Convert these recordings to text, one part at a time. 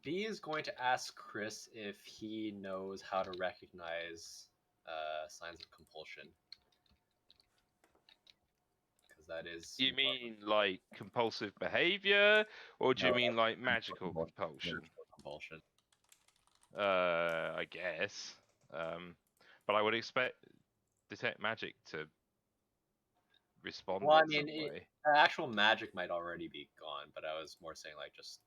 B is going to ask Chris if he knows how to recognize signs of compulsion. Because that is. You mean like compulsive behavior, or do you mean like magical compulsion? Magical compulsion. I guess. But I would expect detect magic to respond Well, I in mean, some way. actual magic might already be gone, but I was more saying like just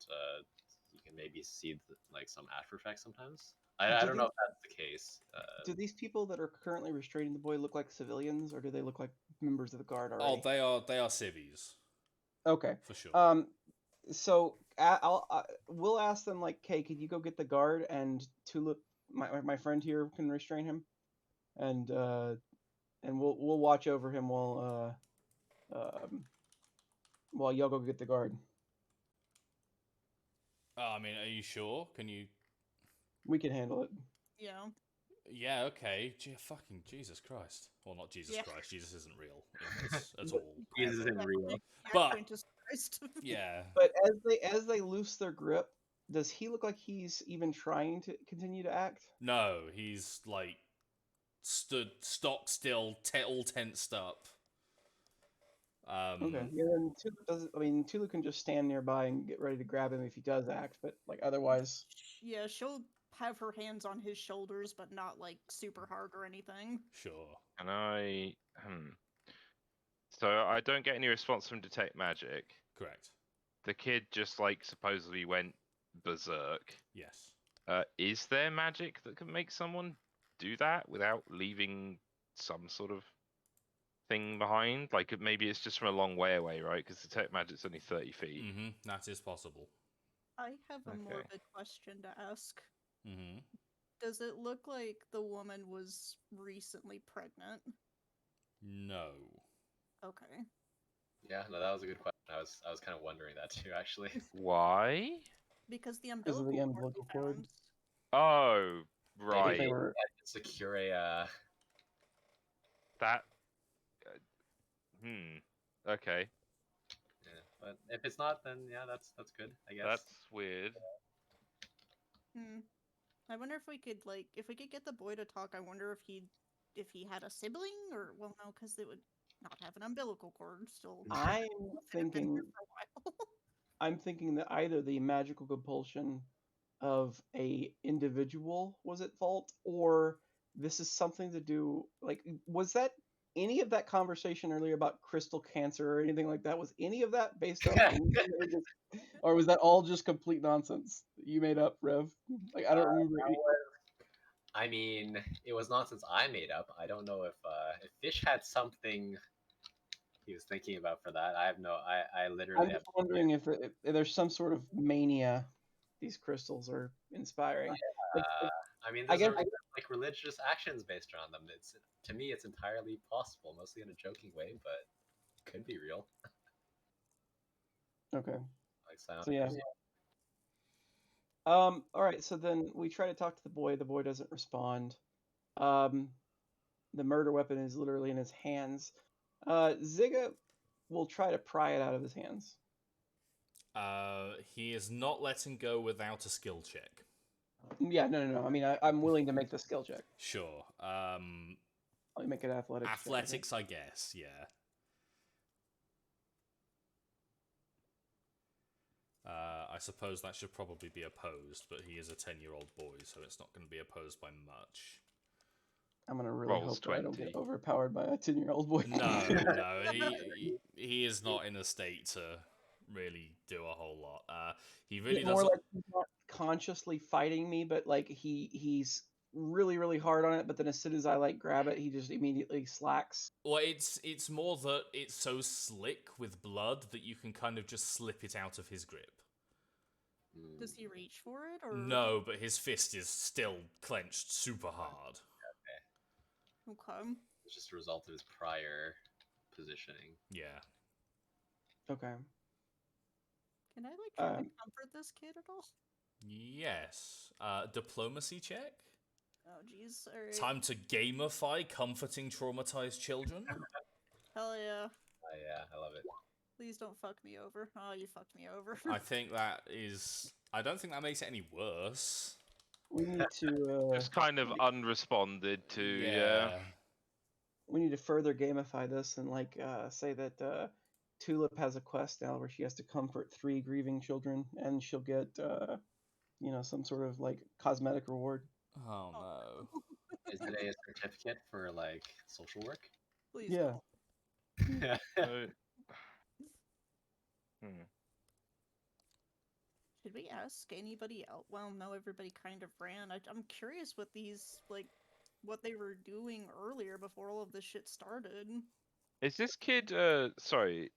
you can maybe see like some after effects sometimes. I don't know if that's the case. Do these people that are currently restraining the boy look like civilians, or do they look like members of the guard already? Oh, they are civvies. Okay. For sure. So we'll ask them like, "Hey, could you go get the guard and Tulip, my friend here, can restrain him, and we'll watch over him while y'all go get the guard." I mean, are you sure? Can you? We can handle it. Yeah. Yeah, okay. Fucking Jesus Christ. Well, not Jesus Christ. Jesus isn't real at all. Jesus isn't real. But yeah. But as they loose their grip, does he look like he's even trying to continue to act? No, he's like stock still, all tensed up. Okay. Yeah, then Tulu doesn't. I mean, Tulu can just stand nearby and get ready to grab him if he does act, but like otherwise. Yeah, she'll have her hands on his shoulders, but not like super hard or anything. Sure. And so I don't get any response from detect magic. Correct. The kid just like supposedly went berserk. Yes. Is there magic that can make someone do that without leaving some sort of thing behind? Like maybe it's just from a long way away, right? Because detect magic's only 30 feet. Mm-hmm. That is possible. I have a morbid question to ask. Mm-hmm. Does it look like the woman was recently pregnant? No. Okay. Yeah, no, that was a good question. I was kind of wondering that too, actually. Why? Because the Because of the umbilical cord. Oh, right. Maybe secure a. That. Okay. Yeah, but if it's not, then yeah, that's good. I guess. That's weird. I wonder if we could get the boy to talk. I wonder if he had a sibling, or well, no, because they would not have an umbilical cord. Still, I'm thinking that either the magical compulsion of a individual was at fault, or this is something to do. Like, was that any of that conversation earlier about crystal cancer or anything like that? Was any of that based on anything or was that all just complete nonsense that you made up, Rev? Like, I don't remember. I mean, it was nonsense I made up. I don't know if Fish had something he was thinking about for that. I have no. I literally. I'm just wondering if there's some sort of mania these crystals are inspiring. I mean, I there's guess like religious actions based around them. It's to me, it's entirely possible, mostly in a joking way, but could be real. Okay. Like so yeah. All right. So then we try to talk to the boy. The boy doesn't respond. The murder weapon is literally in his hands. Ziga will try to pry it out of his hands. He is not letting go without a skill check. Yeah, no. I mean, I'm willing to make the skill check. Sure. I'll make it athletics. Athletics, I guess. Yeah. I suppose that should probably be opposed, but he is a 10-year-old boy, so it's not going to be opposed by much. I'm going to really hope that I don't get overpowered by a 10-year-old boy. No. He is not in a state to really do a whole lot. He really doesn't. More like he's not consciously fighting me, but like he's really, really hard on it. But then as soon as I like grab it, he just immediately slacks. Well, it's more that it's so slick with blood that you can kind of just slip it out of his grip. Does he reach for it, or no? But his fist is still clenched super hard. Okay. It's just a result of his prior positioning. Yeah. Okay. Can I like try to comfort this kid at all? Yes. Diplomacy check. Oh jeez. All right. Time to gamify comforting traumatized children. Hell yeah. Yeah, I love it. Please don't fuck me over. Oh, you fucked me over. I think that is. I don't think that makes it any worse. We need to Just kind of unresponded to. Yeah. we need to further gamify this and like say that Tulip has a quest now where she has to comfort 3 grieving children and she'll get you know, some sort of like cosmetic reward. Oh no. Is it a certificate for like social work? Please Yeah. don't. So, Should we ask anybody else? Well, no, everybody kind of ran. I'm curious what these, like, what they were doing earlier before all of this shit started. Is this kid? Sorry.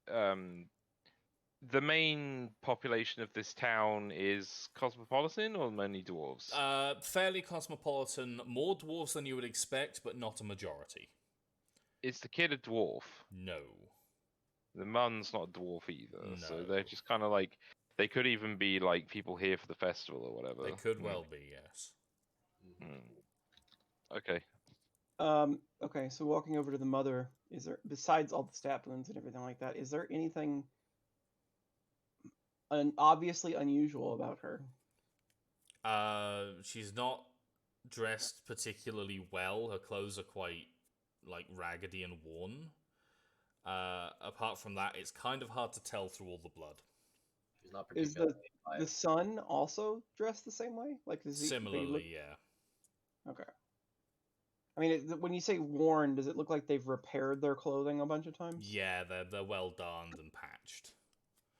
The main population of this town is cosmopolitan or mainly dwarves? Fairly cosmopolitan, more dwarves than you would expect, but not a majority. Is the kid a dwarf? No. The mum's not a dwarf either, so No. they're just kind of like they could even be like people here for the festival or whatever. They could well be, yes. Okay. Okay, so walking over to the mother, is there, besides all the stab wounds and everything like that, is there anything obviously unusual about her? She's not dressed particularly well. Her clothes are quite like raggedy and worn. Apart from that, it's kind of hard to tell through all the blood. She's not Is particularly the son also dressed the same way? Like does he, Similarly, yeah. Okay. I mean, when you say worn, does it look like they've repaired their clothing a bunch of times? Yeah, they're well darned and patched.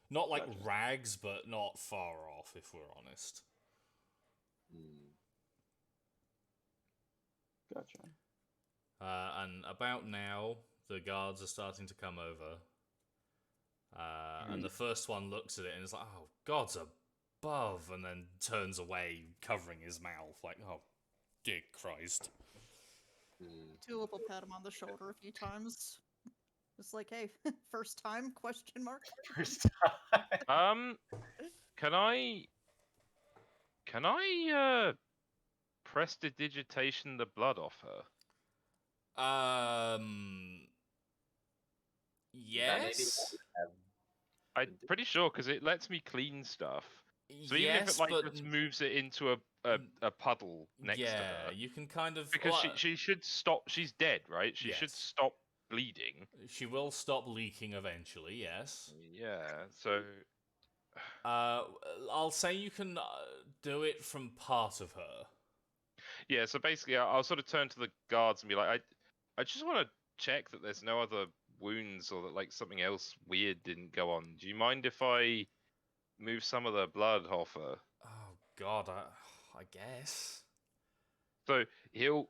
Not like Gotcha. rags, but not far off, if we're honest. Gotcha. And about now, the guards are starting to come over. And the first one looks at it and is like, oh, God's above, and then turns away, covering his mouth, like, oh, dear Christ. Tulip will pat him on the shoulder a few times. Just like, hey, first time? Question mark. First time. Can I prestidigitation the blood off her? Yes. I'm pretty sure because it lets me clean stuff. So even if it like but just moves it into a puddle next to her, you can kind of because she should stop. She's dead, right? She should Yes. stop bleeding. She will stop leaking eventually. Yes. Yeah. So I'll say you can do it from part of her. yeah. So basically, I'll sort of turn to the guards and be like, I just want to check that there's no other wounds or that like something else weird didn't go on. Do you mind if I move some of the blood off her? Oh God, I guess. So he'll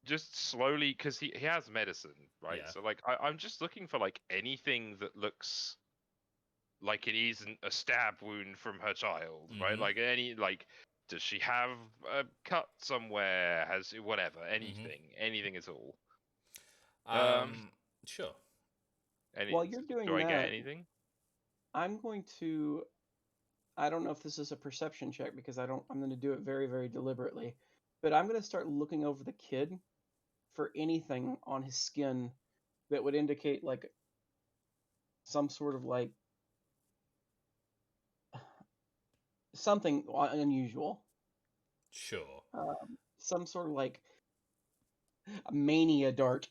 just slowly, because he has medicine, right? Yeah. So like I'm just looking for like anything that looks like it isn't a stab wound from her child, right? Like any like, does she have a cut somewhere? Has whatever, anything at all? Sure. While you're doing do I get that, anything? I'm going to. I don't know if this is a perception check because I'm going to do it very, very deliberately. But I'm going to start looking over the kid for anything on his skin that would indicate like some sort of like something unusual. Sure. Some sort of like a mania dart.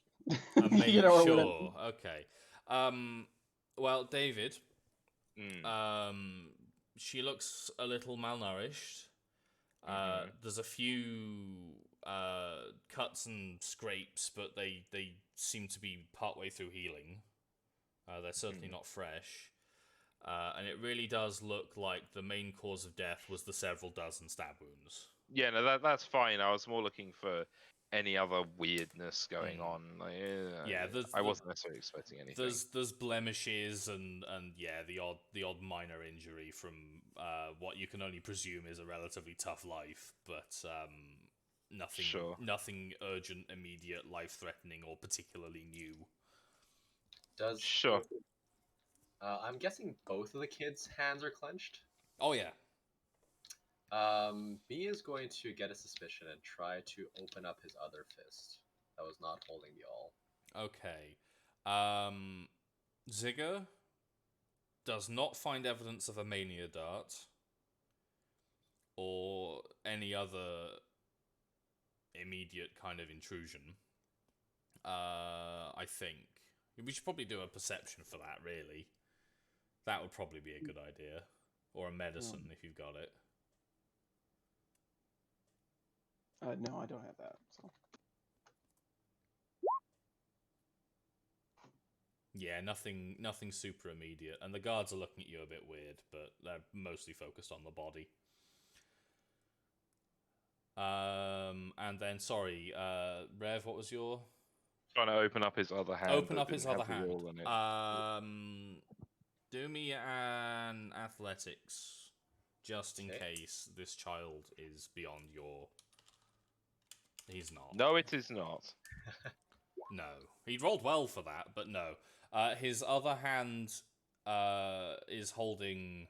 You know, or sure. Okay. Well, David. She looks a little malnourished. There's a few cuts and scrapes, but they seem to be partway through healing. They're certainly not fresh. And it really does look like the main cause of death was the several dozen stab wounds. Yeah, no, that's fine. I was more looking for any other weirdness going on. Like, Yeah, I wasn't necessarily expecting anything. There's blemishes and yeah, the odd minor injury from what you can only presume is a relatively tough life, but nothing urgent, immediate, life threatening, or particularly new. Sure. I'm guessing both of the kids' hands are clenched. Oh yeah. B is going to get a suspicion and try to open up his other fist that was not holding the awl. Okay. Zigger? does not find evidence of a mania dart or any other immediate kind of intrusion. I think we should probably do a perception for that. Really, that would probably be a good idea, or a medicine if you've got it. No, I don't have that. So. Yeah, nothing super immediate, and the guards are looking at you a bit weird, but they're mostly focused on the body. And then sorry, Rev, what was your? Trying to open up his other hand. Open that up his didn't other have the hand. wall on it. Do me an athletics, just in Okay. case this child is beyond your. He's not. No, it is not. No, he rolled well for that, but no. His other hand is holding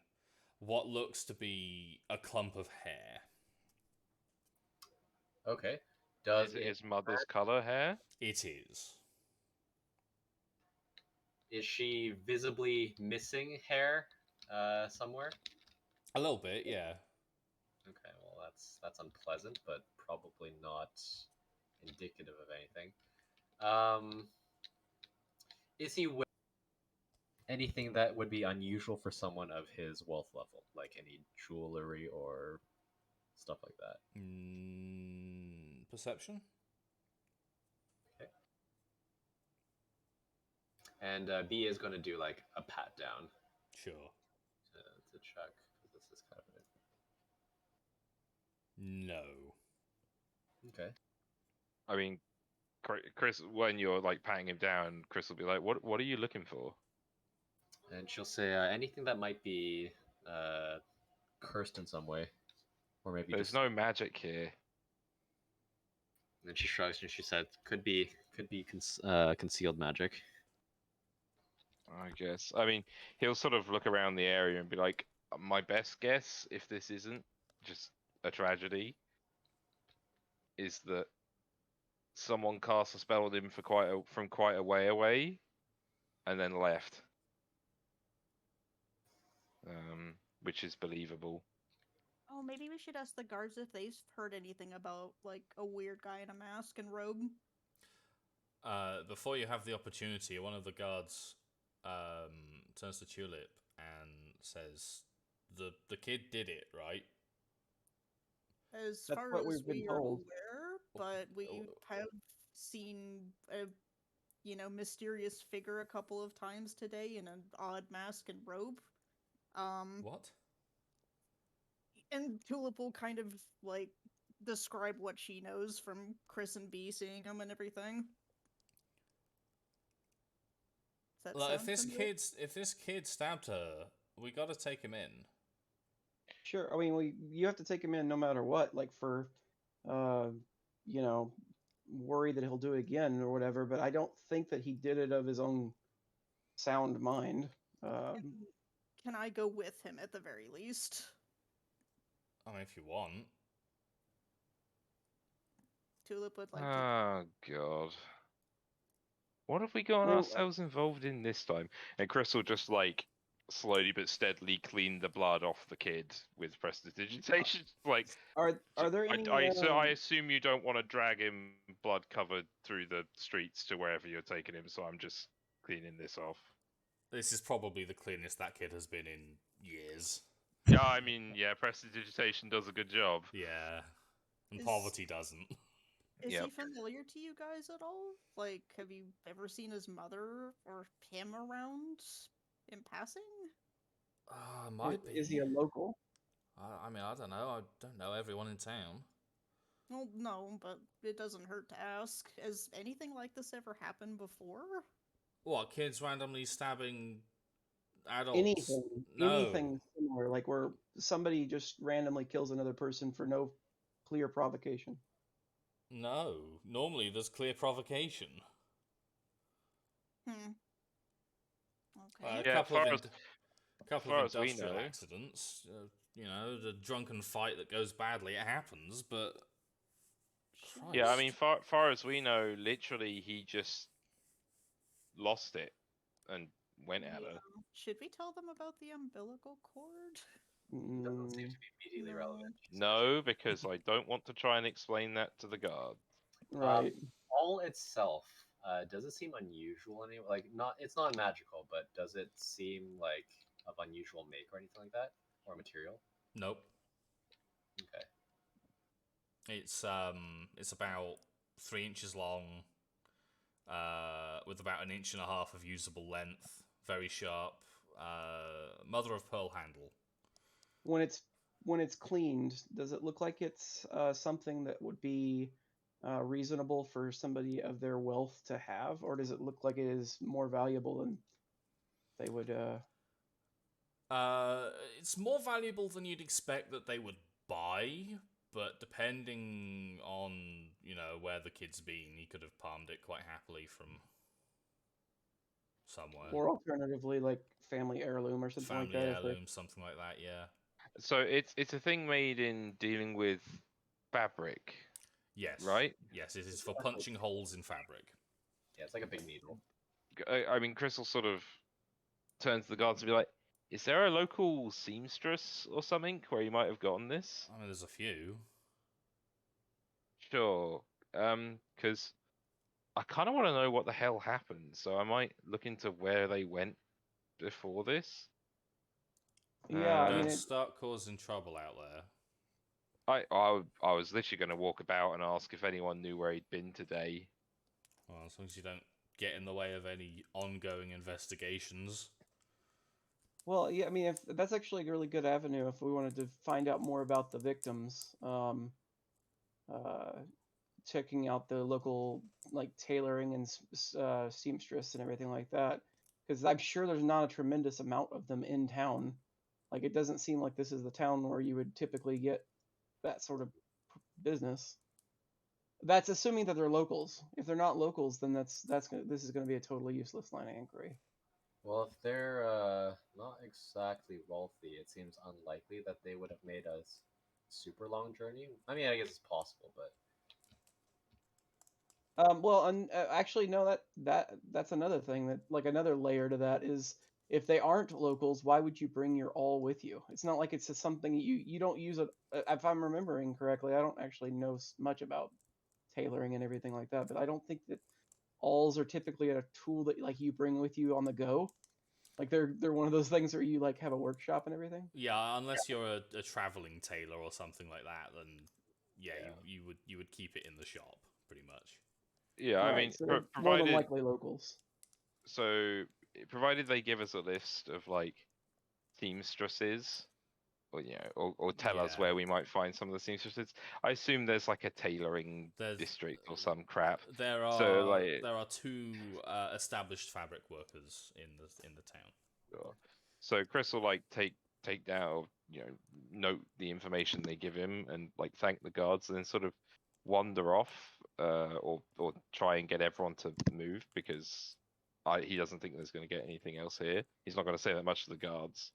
what looks to be a clump of hair. Okay. Does Is it it, his mother's color hair? It is. is she visibly missing hair somewhere? A little bit, yeah. Okay, well that's unpleasant, but probably not indicative of anything. Is he wearing anything that would be unusual for someone of his wealth level, like any jewelry or stuff like that? Perception? Okay. And B is going to do like a pat down Sure. to check, because this is kind of No. okay. I mean, Chris, when you're like patting him down, Chris will be like, "What are you looking for?" And she'll say anything that might be cursed in some way, or maybe There's just. no magic here. And then she shrugs and she said, "Could be concealed magic." I guess. I mean, he'll sort of look around the area and be like, "My best guess, if this isn't just a tragedy, is that someone cast a spell on him from quite a way away, and then left." Which is believable. Oh, maybe we should ask the guards if they've heard anything about like a weird guy in a mask and robe. Before you have the opportunity, one of the guards turns to Tulip and says, "The kid did it, right?" As That's far what as we've been we are told. aware, but we have seen a mysterious figure a couple of times today in an odd mask and robe. What? And Tulip will kind of like describe what she knows from Chris and B seeing him and everything. Does that Well, sound familiar? if this kid stabbed her, we got to take him in. Sure. I mean, you have to take him in no matter what, like for, you know, worry that he'll do it again or whatever. But I don't think that he did it of his own sound mind. Can I go with him at the very least? I mean, if you want. Tulip would like to. Oh God. What have we got Well, ourselves involved in this time? And Chris will just like slowly but steadily clean the blood off the kid with prestidigitation. Like, Are there any? I assume you don't want to drag him blood covered through the streets to wherever you're taking him, so I'm just cleaning this off. This is probably the cleanest that kid has been in years. Yeah, I mean, yeah, prestidigitation does a good job. Yeah. And Is- poverty doesn't. Is Yep. he familiar to you guys at all? Like, have you ever seen his mother or him around in passing? Might be. Is he a local? I mean, I don't know. I don't know everyone in town. Well, no, but it doesn't hurt to ask. Has anything like this ever happened before? What, kids randomly stabbing adults? Anything similar, like where somebody just randomly kills another person for no clear provocation. No. Normally there's clear provocation. Okay. A Yeah, couple of far as we industrial know. accidents. The drunken fight that goes badly, it happens, but... Yeah, I mean, Christ. far as we know, literally he just lost it and went at her. Yeah. Should we tell them about the umbilical cord? It doesn't seem Mm, to be immediately No. relevant. No, because I don't want to try and explain that to the guard. right. All itself, does it seem unusual anyway? Like, it's not magical, but does it seem like of unusual make or anything like that, or material? Nope. Okay. It's about 3 inches long, with about 1.5 inches of usable length. Very sharp. Mother of pearl handle. When it's cleaned, does it look like it's something that would be reasonable for somebody of their wealth to have, or does it look like it is more valuable than they would? It's more valuable than you'd expect that they would buy, but depending on, where the kid's been, he could have palmed it quite happily from somewhere. Or alternatively, like family heirloom or something like Family that. heirloom, something like that, yeah. So it's a thing made in dealing with fabric, Yes. right? Yes, it is for punching holes in fabric. Yeah, it's like a big needle. I mean, Crystal sort of turns to the guards and be like, "Is there a local seamstress or something where you might have gotten this?" I mean, there's a few. Sure. Because I kind of want to know what the hell happened, so I might look into where they went before this. Yeah, I Don't mean, start causing trouble out there. I was literally going to walk about and ask if anyone knew where he'd been today. Well, as long as you don't get in the way of any ongoing investigations. well, yeah, I mean, if that's actually a really good avenue if we wanted to find out more about the victims. Checking out the local like tailoring and seamstress and everything like that, because I'm sure there's not a tremendous amount of them in town. Like it doesn't seem like this is the town where you would typically get that sort of business. That's assuming that they're locals. If they're not locals, then this is going to be a totally useless line of inquiry. Well, if they're not exactly wealthy, it seems unlikely that they would have made a super long journey. I mean, I guess it's possible, but Well, and actually, no, that's another thing that like another layer to that is if they aren't locals, why would you bring your all with you? It's not like it's just something you don't use it. If I'm remembering correctly, I don't actually know much about tailoring and everything like that, but I don't think that alls are typically a tool that like you bring with you on the go. Like they're one of those things where you like have a workshop and everything. Yeah, unless you're a traveling tailor or something like that, then yeah, Yeah. you would keep it in the shop pretty much. Yeah, I Right, mean, so they're more than provided likely locals. so provided they give us a list of like seamstresses, or or tell us Yeah. where we might find some of the seamstresses. I assume there's like a tailoring There's district or some crap. there are So like, there are two established fabric workers in the town. sure. So Chris will like take down, note the information they give him and like thank the guards, and then sort of wander off, or try and get everyone to move because he doesn't think there's going to get anything else here. He's not going to say that much to the guards.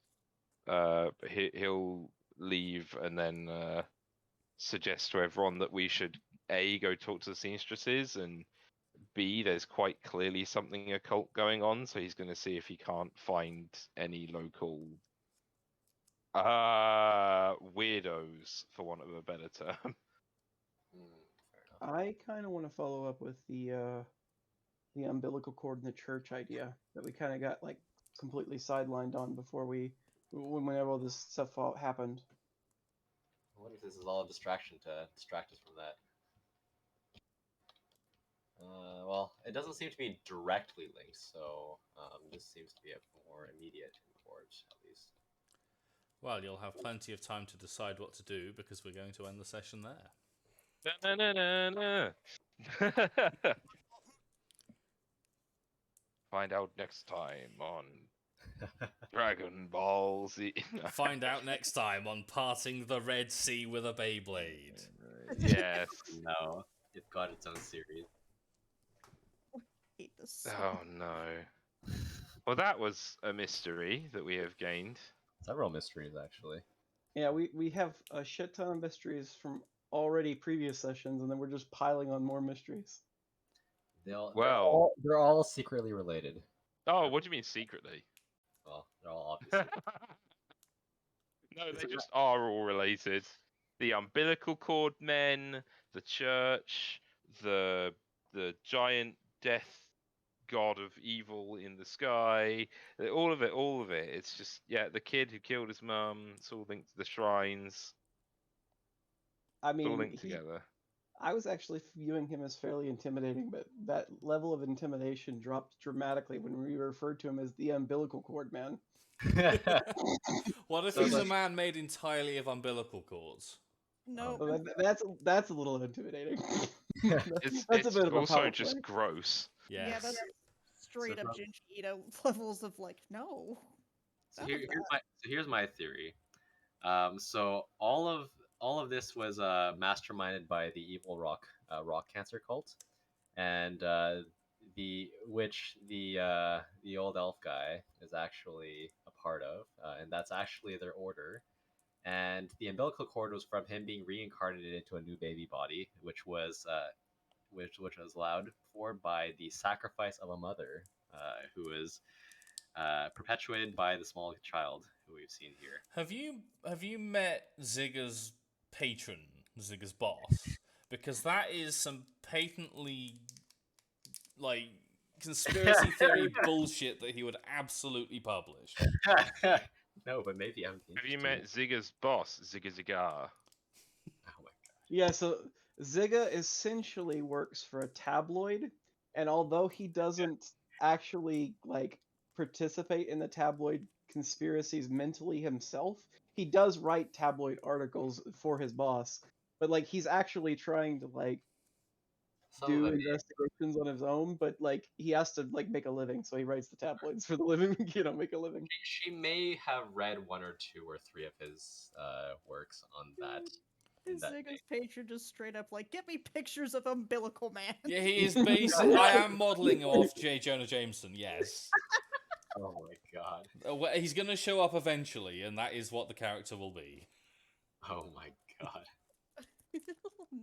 But he'll leave and then suggest to everyone that we should A, go talk to the seamstresses, and B, there's quite clearly something occult going on, so he's going to see if he can't find any local weirdos, for want of a better term. fair enough. I kind of want to follow up with the umbilical cord in the church idea that we kind of got like completely sidelined on before whenever all this stuff happened. What if this is all a distraction to distract us from that? Well, it doesn't seem to be directly linked, so this seems to be a more immediate import, at least. Well, you'll have plenty of time to decide what to do because we're going to end the session there. Na-na-na-na-na. Find out next time on Dragon Ball Z. Find out next time on Parting the Red Sea with a Beyblade. Yes. No, it got its own series. Hate this. So Oh no. Well, that was a mystery that we have gained. Several mysteries, actually. Yeah, we have a shit ton of mysteries from already previous sessions, and then we're just piling on more mysteries. They're Well- all secretly related. Oh, what do you mean secretly? Well, they're all obviously. No, It's they a- just are all related. The umbilical cord men, the church, the giant death god of evil in the sky, all of it, all of it. It's just the kid who killed his mum. It's all linked to the shrines. I It's all mean, linked together. I was actually viewing him as fairly intimidating, but that level of intimidation dropped dramatically when we referred to him as the umbilical cord man. What if So he's a like- man made entirely of umbilical cords? No. So that's a little intimidating. It's That's a bit of a also power just play. gross. Yes. Yeah, that's straight So up from- Genji Ito levels of like, no. So, That here, was here's my theory. So all of this was masterminded by the evil rock cancer cult, and the old elf guy is actually a part of, and that's actually their order. And the umbilical cord was from him being reincarnated into a new baby body, which was allowed for by the sacrifice of a mother, who is perpetuated by the small child who we've seen here. Have you met Zigga's patron, Zigga's boss? Because that is some patently like conspiracy theory bullshit that he would absolutely publish. No, but maybe I'm. Have you met Zigga's boss, Zigga Zigar? Oh my Yeah, so Zigga essentially works for a tabloid, and although he doesn't actually like participate in the tabloid conspiracies mentally himself, he does write tabloid articles for his boss. But like he's actually trying to like Some do of them, investigations on his own, but like he has to like make a living, so he writes the tabloids for the living, make a living. she may have read one or two or three of his works on that. His that Zigga's patron just straight up like, get me pictures of umbilical man. Yeah, he is basically. I am modeling off J. Jonah Jameson. Yes. Oh my god. He's gonna show up eventually, and that is what the character will be. Oh my god.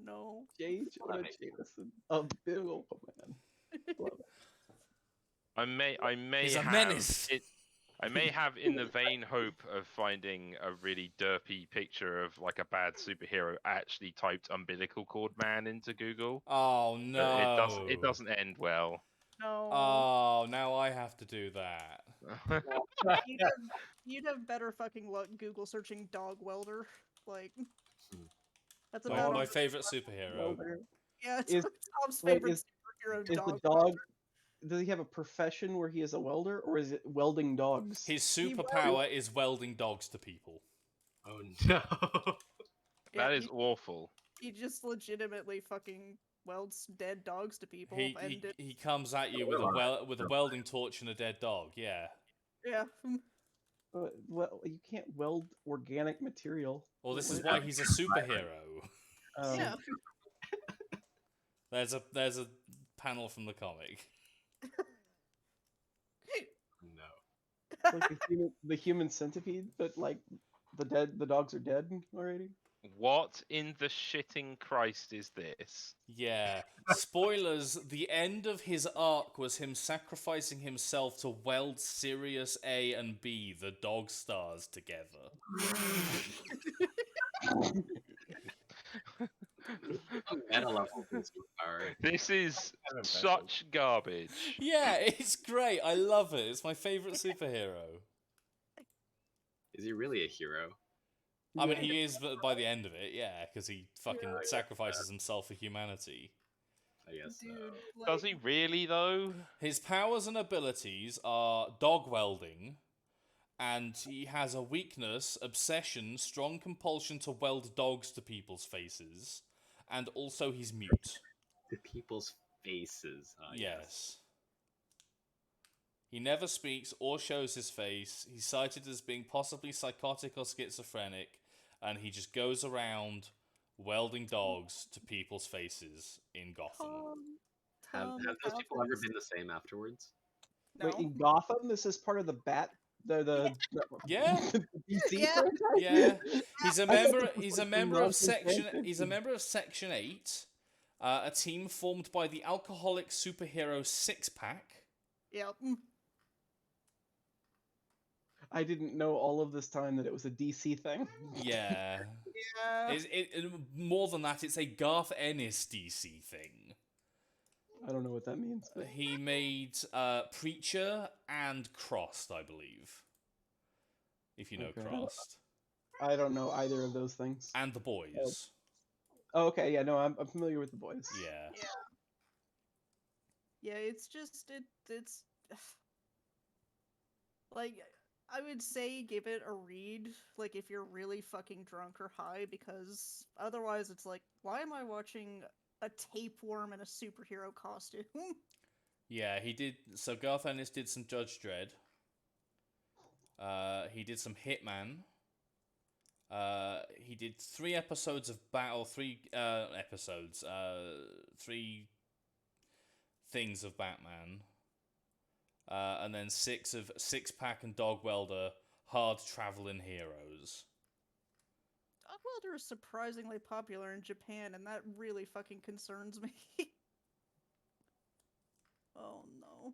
No. J. Jonah Jameson, a big old man. Love it. I may He's a have menace. it. I may have, in the vain hope of finding a really derpy picture of like a bad superhero, actually typed umbilical cord man into Google. Oh But no! it doesn't end well. No. Oh, now I have to do that. You'd have better fucking luck Google searching dog welder. Like, that's My, about my all. favorite superhero. Welder. Yeah, it's Is- Tom's wait, favorite is- superhero, Is dog. the dog? Does he have a profession where he is a welder, or is it welding dogs? His He superpower is welding dogs to people. Oh no. Yeah, That is awful. he just legitimately fucking welds dead dogs to people. He comes at you with a welding torch and a dead dog. Yeah. Yeah. Well, you can't weld organic material. Well, this is What- why he's a superhero. Yeah. There's a panel from the comic. No. like the human centipede, but like the dogs are dead already. What in the shitting Christ is this? Yeah. Spoilers, the end of his arc was him sacrificing himself to weld Sirius A and B, the dog stars, together. Meta level superpower. This is Kind of such garbage. Yeah, it's great. I love it. It's my favorite superhero. Is he really a hero? I mean, he is by the end of it, yeah, because he fucking I guess sacrifices himself for humanity. I guess. Dude, Does he really though? His powers and abilities are dog welding, and he has a weakness, obsession, strong compulsion to weld dogs to people's faces, and also he's mute. To people's faces. Yes. He never speaks or shows his face. He's cited as being possibly psychotic or schizophrenic, and he just goes around welding dogs to people's faces in Gotham. Have those people ever been the same afterwards? No. Wait, in Gotham, this is part of the Yeah. the DC Yeah. franchise? Yeah, he's a I thought member. this was He's a like member some of section. nonsense He's a member of Section 8, a team formed by the alcoholic superhero Six Pack. Yep. I didn't know all of this time that it was a DC thing. Yeah. Yeah. More than that, it's a Garth Ennis DC thing. I don't know what that means, but He made Preacher and Crossed, I believe. If you know Okay. Crossed. I don't know either of those things. And The Boys. Oh, okay, yeah, no, I'm familiar with the boys. Yeah. Yeah, it's just it's like I would say give it a read, like if you're really fucking drunk or high, because otherwise it's like, why am I watching a tapeworm in a superhero costume? Yeah, he did. So Garth Ennis did some Judge Dredd. He did some Hitman. He did 3 episodes of Battle. 3 episodes. 3 things of Batman. And then 6 of Six Pack and Dog Welder, Hard Traveling Heroes. Dog Welder is surprisingly popular in Japan, and that really fucking concerns me. Oh no.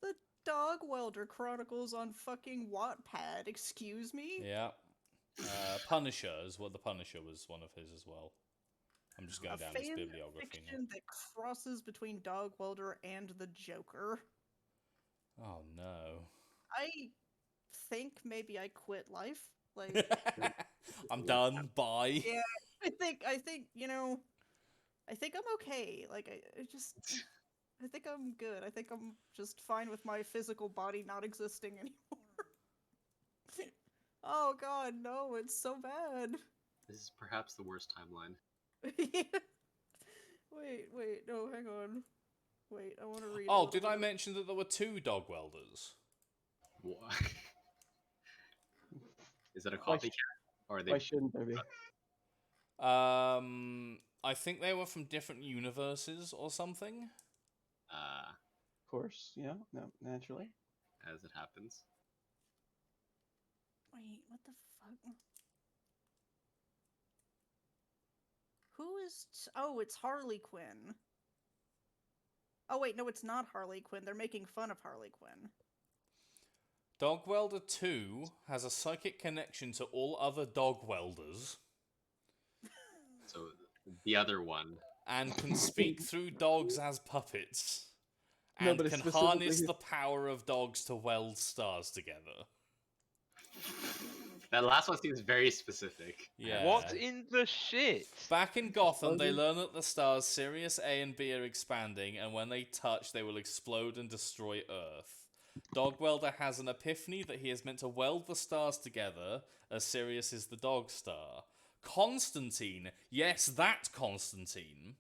The Dog Welder Chronicles on fucking Wattpad, excuse me? Yeah. Punisher is what the Punisher was one of his as well. I'm just going A down his fan bibliography now. fiction that crosses between Dog Welder and the Joker. Oh no. I think maybe I quit life. Like, I'm done. Bye. yeah, I think, you know, I think I'm okay. Like, I think I'm good. I think I'm just fine with my physical body not existing anymore. Oh god, no, it's so bad. This is perhaps the worst timeline. Wait, no, hang on. Wait, I want to read. Oh, did I mention that there were 2 dog welders? What? Is it a Why copycat? Or are they? Why shouldn't there be? I think they were from different universes or something. Of course, yeah, no, naturally. As it happens. Wait, what the fuck? Who is? Oh, it's Harley Quinn. Oh wait, no, it's not Harley Quinn. They're making fun of Harley Quinn. Dog Welder 2 has a psychic connection to all other dog welders So the other one. and can speak through dogs as puppets No, and but it's can specifically harness his- the power of dogs to weld stars together. That last one seems very specific. Yeah. What in the shit? Back in Gotham, they Explosion. learn that the stars Sirius A and B are expanding, and when they touch, they will explode and destroy Earth. Dog Welder has an epiphany that he is meant to weld the stars together, as Sirius is the dog star. Constantine, yes, that Constantine,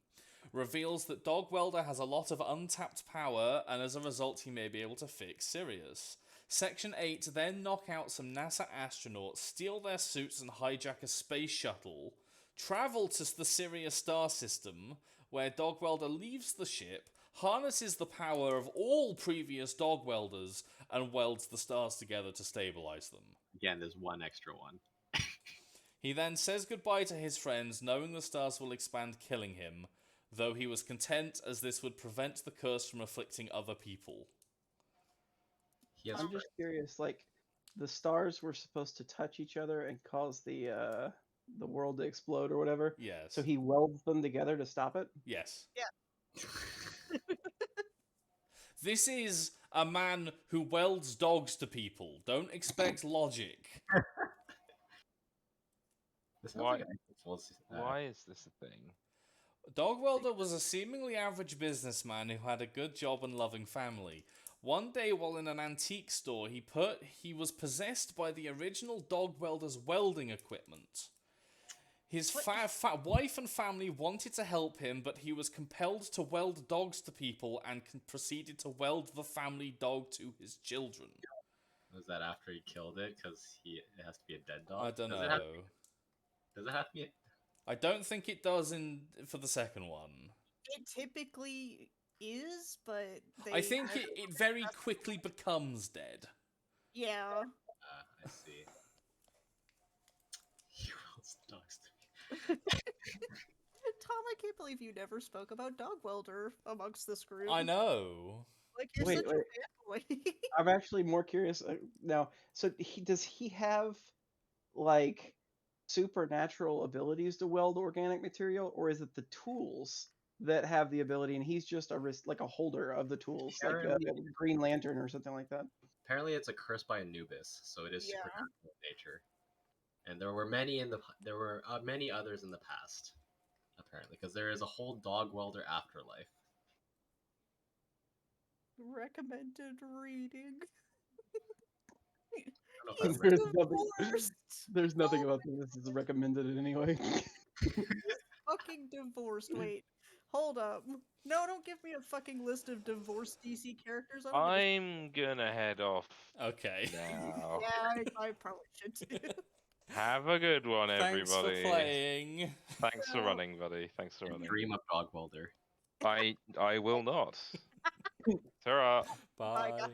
reveals that Dog Welder has a lot of untapped power, and as a result, he may be able to fix Sirius. Section 8 then knock out some NASA astronauts, steal their suits, and hijack a space shuttle, travel to the Sirius star system, where Dog Welder leaves the ship, harnesses the power of all previous dog welders, and welds the stars together to stabilize them. Again, there's one extra one. He then says goodbye to his friends, knowing the stars will expand, killing him, though he was content as this would prevent the curse from afflicting other people. He has I'm just curious, like, the stars were supposed to touch each other and cause the world to explode or whatever. Yes. So he welds them together to stop it. Yes. Yeah. This is a man who welds dogs to people. Don't expect logic. This sounds Why- like an actual, Why is this a thing? Dog Welder was a seemingly average businessman who had a good job and loving family. One day, while in an antique store, he was possessed by the original Dog Welder's welding equipment. His wife and family wanted to help him, but he was compelled to weld dogs to people and proceeded to weld the family dog to his children. Was that after he killed it? Because it has to be a dead dog? I don't Does know. Does it have to be? I don't think it does for the second one. It typically is, but I think have- it very quickly becomes dead. Yeah. I see. He welds dogs to me. Tom, I can't believe you never spoke about Dog Welder amongst this group. I know. Like you're Wait, such wait. a fanboy. I'm actually more curious now. So does he have like supernatural abilities to weld organic material, or is it the tools that have the ability, and he's just like a holder of the tools, like a Apparently, Green Lantern or something like that? apparently it's a curse by Anubis, so it is Yeah. supernatural in nature. And there were many others in the past, apparently, because there is a whole dog welder afterlife. Recommended reading. I don't know if He's that's There's right. nothing. divorced. There's nothing about this is recommended in any way. Fucking divorced. Wait, hold up. No, don't give me a fucking list of divorced DC characters. I don't give a I'm gonna head off Okay. now. Yeah, I probably should too. Have a good one, Thanks for everybody. playing. Thanks for Yeah. running, buddy. Thanks for running. Dream of dog welder. I will not. Ta-ra. Bye, Bye. guys.